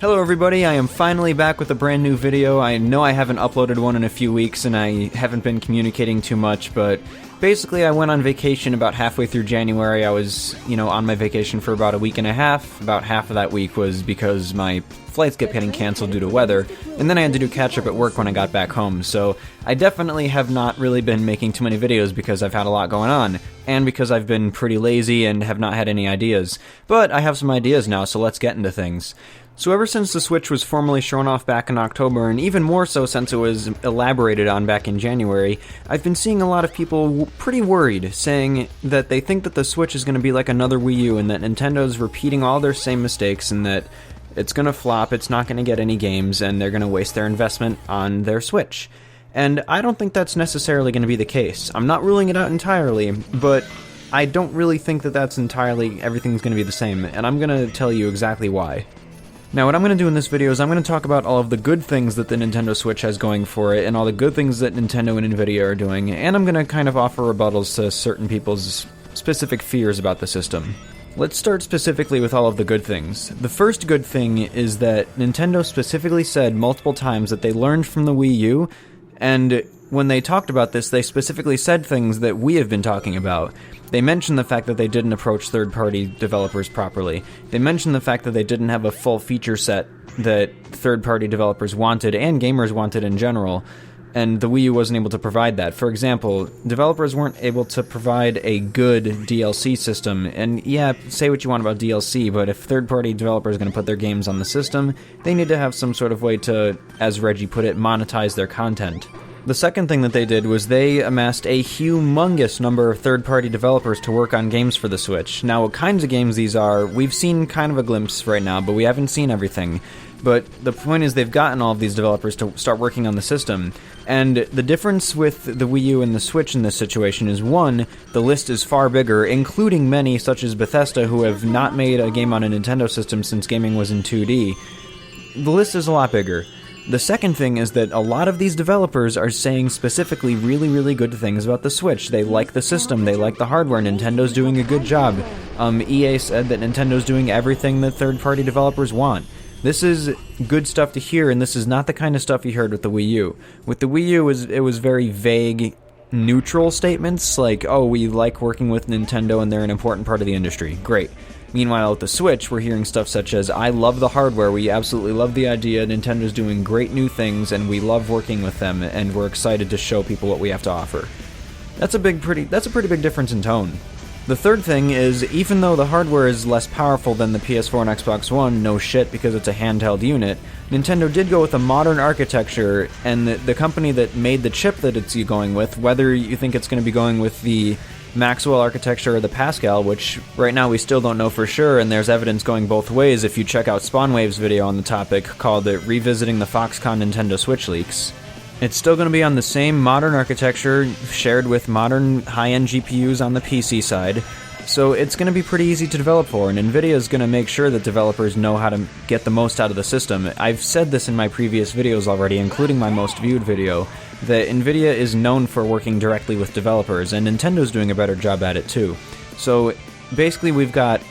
Hello everybody, I am finally back with a brand new video. I know I haven't uploaded one in a few weeks and I haven't been communicating too much, but basically I went on vacation about halfway through January. I was, on my vacation for about a week and a half. About half of that week was because my flights kept getting canceled due to weather, and then I had to do catch-up at work when I got back home, so I definitely have not really been making too many videos because I've had a lot going on, and because I've been pretty lazy and have not had any ideas. But I have some ideas now, so let's get into things. So ever since the Switch was formally shown off back in October, and even more so since it was elaborated on back in January, I've been seeing a lot of people pretty worried, saying that they think that the Switch is going to be like another Wii U, and that Nintendo's repeating all their same mistakes, and that it's going to flop, it's not going to get any games, and they're going to waste their investment on their Switch. And I don't think that's necessarily going to be the case. I'm not ruling it out entirely, but I don't really think that that's entirely everything's going to be the same, and I'm going to tell you exactly why. Now, what I'm going to do in this video is I'm going to talk about all of the good things that the Nintendo Switch has going for it, and all the good things that Nintendo and Nvidia are doing, and I'm going to kind of offer rebuttals to certain people's specific fears about the system. Let's start specifically with all of the good things. The first good thing is that Nintendo specifically said multiple times that they learned from the Wii U, and when they talked about this, they specifically said things that we have been talking about. They mentioned the fact that they didn't approach third-party developers properly. They mentioned the fact that they didn't have a full feature set that third-party developers wanted, and gamers wanted in general, and the Wii U wasn't able to provide that. For example, developers weren't able to provide a good DLC system, and yeah, say what you want about DLC, but if third-party developers are going to put their games on the system, they need to have some sort of way to, as Reggie put it, monetize their content. The second thing that they did was they amassed a humongous number of third-party developers to work on games for the Switch. Now, what kinds of games these are, we've seen kind of a glimpse right now, but we haven't seen everything. But the point is they've gotten all of these developers to start working on the system. And the difference with the Wii U and the Switch in this situation is, one, the list is far bigger, including many such as Bethesda who have not made a game on a Nintendo system since gaming was in 2D. The list is a lot bigger. The second thing is that a lot of these developers are saying specifically really, really good things about the Switch. They like the system, they like the hardware, Nintendo's doing a good job. EA said that Nintendo's doing everything that third-party developers want. This is good stuff to hear, and this is not the kind of stuff you heard with the Wii U. With the Wii U, it was very vague, neutral statements, like, oh, we like working with Nintendo and they're an important part of the industry. Great. Meanwhile, with the Switch, we're hearing stuff such as, I love the hardware, we absolutely love the idea, Nintendo's doing great new things, and we love working with them, and we're excited to show people what we have to offer. That's a pretty big difference in tone. The third thing is, even though the hardware is less powerful than the PS4 and Xbox One, no shit because it's a handheld unit, Nintendo did go with a modern architecture, and the company that made the chip that it's going with, whether you think it's going to be going with the Maxwell architecture or the Pascal, which right now we still don't know for sure, and there's evidence going both ways if you check out Spawnwave's video on the topic called Revisiting the Foxconn Nintendo Switch Leaks. It's still going to be on the same modern architecture, shared with modern high-end GPUs on the PC side, so it's going to be pretty easy to develop for, and Nvidia is going to make sure that developers know how to get the most out of the system. I've said this in my previous videos already, including my most viewed video, that Nvidia is known for working directly with developers, and Nintendo's doing a better job at it too. So basically we've got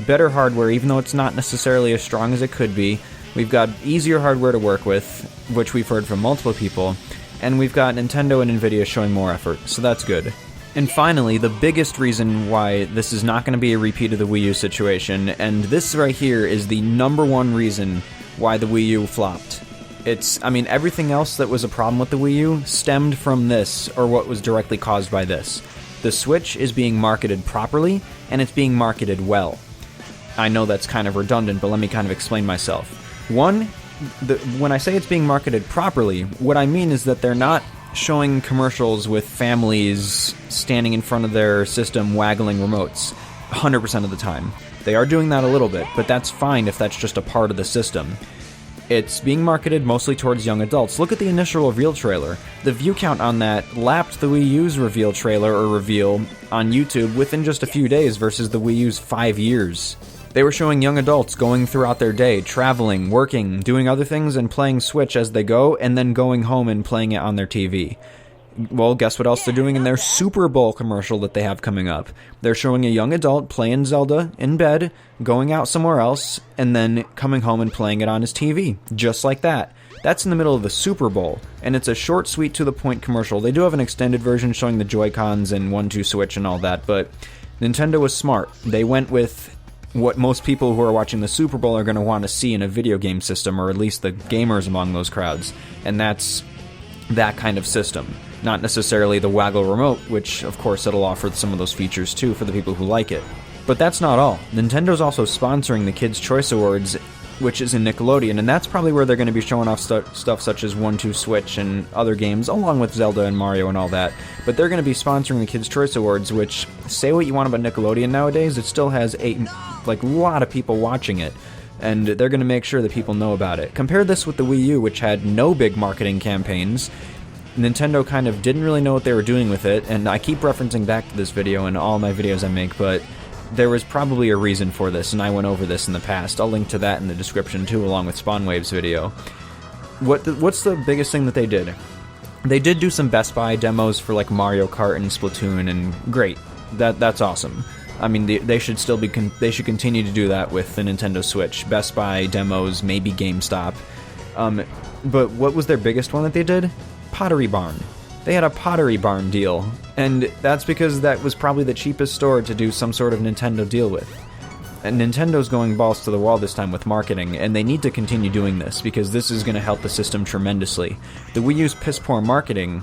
better hardware, even though it's not necessarily as strong as it could be. We've got easier hardware to work with, which we've heard from multiple people, and we've got Nintendo and Nvidia showing more effort, so that's good. And finally, the biggest reason why this is not going to be a repeat of the Wii U situation, and this right here is the number one reason why the Wii U flopped. Everything else that was a problem with the Wii U stemmed from this, or what was directly caused by this. The Switch is being marketed properly, and it's being marketed well. I know that's kind of redundant, but let me kind of explain myself. One, when I say it's being marketed properly, what I mean is that they're not showing commercials with families standing in front of their system waggling remotes 100% of the time. They are doing that a little bit, but that's fine if that's just a part of the system. It's being marketed mostly towards young adults. Look at the initial reveal trailer. The view count on that lapped the Wii U's reveal trailer or reveal on YouTube within just a few days versus the Wii U's 5 years. They were showing young adults going throughout their day, traveling, working, doing other things, and playing Switch as they go, and then going home and playing it on their TV. well, guess what else they're doing in their Super Bowl commercial that they have coming up? They're showing a young adult playing Zelda in bed, going out somewhere else, and then coming home and playing it on his TV. Just like that. That's in the middle of the Super Bowl, and it's a short, sweet, to-the-point commercial. They do have an extended version showing the Joy-Cons and 1-2 Switch and all that, but Nintendo was smart. They went with what most people who are watching the Super Bowl are going to want to see in a video game system, or at least the gamers among those crowds, and that's that kind of system. Not necessarily the Waggle remote, which of course it'll offer some of those features too for the people who like it. But that's not all. Nintendo's also sponsoring the Kids' Choice Awards, which is in Nickelodeon, and that's probably where they're going to be showing off stuff such as 1-2 Switch and other games, along with Zelda and Mario and all that. But they're going to be sponsoring the Kids' Choice Awards, which, say what you want about Nickelodeon nowadays, it still has a lot of people watching it, and they're going to make sure that people know about it. Compare this with the Wii U, which had no big marketing campaigns. Nintendo kind of didn't really know what they were doing with it, and I keep referencing back to this video in all my videos I make, but there was probably a reason for this, and I went over this in the past. I'll link to that in the description too, along with Spawnwave's video. What's the biggest thing that they did? They did do some Best Buy demos for like Mario Kart and Splatoon, and great. That's awesome. I mean, they should still be they should continue to do that with the Nintendo Switch. Best Buy demos, maybe GameStop. But what was their biggest one that they did? Pottery Barn. They had a Pottery Barn deal, and that's because that was probably the cheapest store to do some sort of Nintendo deal with. And Nintendo's going balls to the wall this time with marketing, and they need to continue doing this, because this is going to help the system tremendously. The Wii U's piss-poor marketing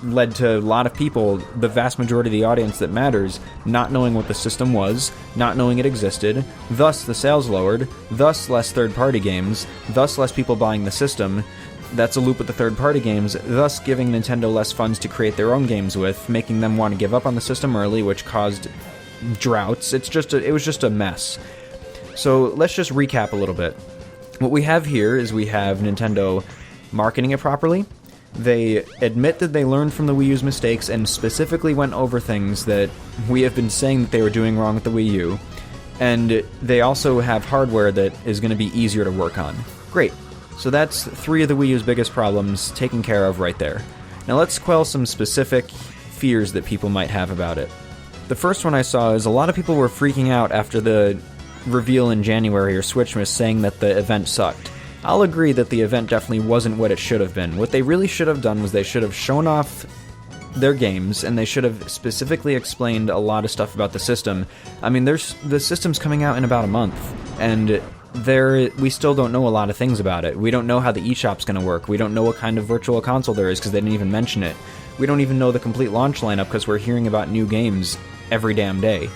led to a lot of people, the vast majority of the audience that matters, not knowing what the system was, not knowing it existed, thus the sales lowered, thus less third-party games, thus less people buying the system. That's a loop with the third-party games, thus giving Nintendo less funds to create their own games with, making them want to give up on the system early, which caused droughts. It was just a mess. So let's just recap a little bit. What we have here is we have Nintendo marketing it properly. They admit that they learned from the Wii U's mistakes and specifically went over things that we have been saying that they were doing wrong with the Wii U. And they also have hardware that is going to be easier to work on. Great. So that's 3 of the Wii U's biggest problems taken care of right there. Now let's quell some specific fears that people might have about it. The first one I saw is a lot of people were freaking out after the reveal in January or Switchmas saying that the event sucked. I'll agree that the event definitely wasn't what it should have been. What they really should have done was they should have shown off their games, and they should have specifically explained a lot of stuff about the system. I mean, the system's coming out in about a month, and we still don't know a lot of things about it. We don't know how the eShop's going to work. We don't know what kind of virtual console there is because they didn't even mention it. We don't even know the complete launch lineup because we're hearing about new games every damn day.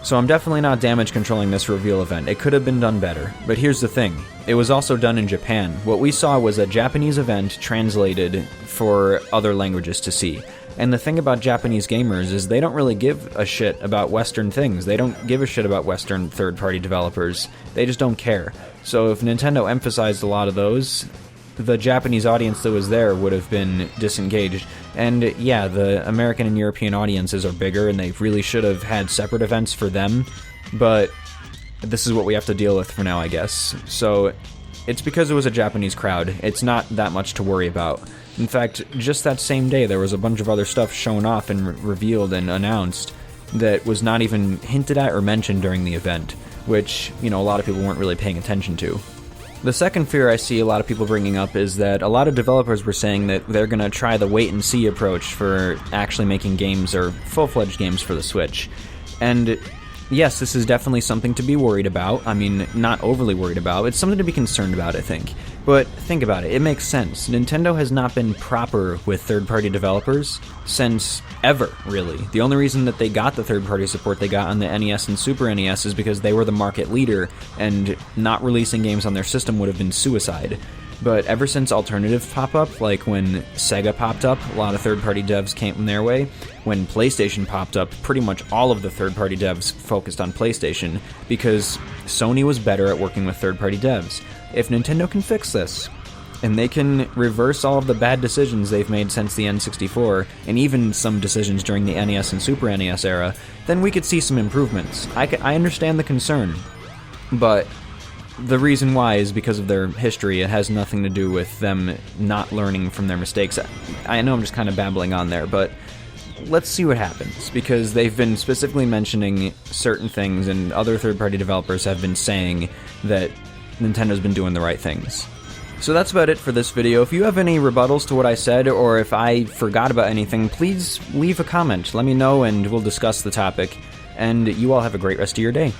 So I'm definitely not damage controlling this reveal event. It could have been done better. But here's the thing. It was also done in Japan. What we saw was a Japanese event translated for other languages to see. And the thing about Japanese gamers is they don't really give a shit about Western things. They don't give a shit about Western third-party developers. They just don't care. So if Nintendo emphasized a lot of those, the Japanese audience that was there would have been disengaged. And yeah, the American and European audiences are bigger, and they really should have had separate events for them. But this is what we have to deal with for now, I guess. So it's because it was a Japanese crowd. It's not that much to worry about. In fact, just that same day, there was a bunch of other stuff shown off and revealed and announced that was not even hinted at or mentioned during the event, which, a lot of people weren't really paying attention to. The second fear I see a lot of people bringing up is that a lot of developers were saying that they're going to try the wait-and-see approach for actually making games or full-fledged games for the Switch. And yes, this is definitely something to be worried about. I mean, not overly worried about. It's something to be concerned about, I think. But think about it. It makes sense. Nintendo has not been proper with third-party developers since ever, really. The only reason that they got the third-party support they got on the NES and Super NES is because they were the market leader, and not releasing games on their system would have been suicide. But ever since alternatives pop up, like when Sega popped up, a lot of third-party devs came their way. When PlayStation popped up, pretty much all of the third-party devs focused on PlayStation, because Sony was better at working with third-party devs. If Nintendo can fix this, and they can reverse all of the bad decisions they've made since the N64, and even some decisions during the NES and Super NES era, then we could see some improvements. I understand the concern, but the reason why is because of their history. It has nothing to do with them not learning from their mistakes. I know I'm just kind of babbling on there, but let's see what happens, because they've been specifically mentioning certain things, and other third-party developers have been saying that Nintendo's been doing the right things. So that's about it for this video. If you have any rebuttals to what I said, or if I forgot about anything, please leave a comment. Let me know and we'll discuss the topic. And you all have a great rest of your day.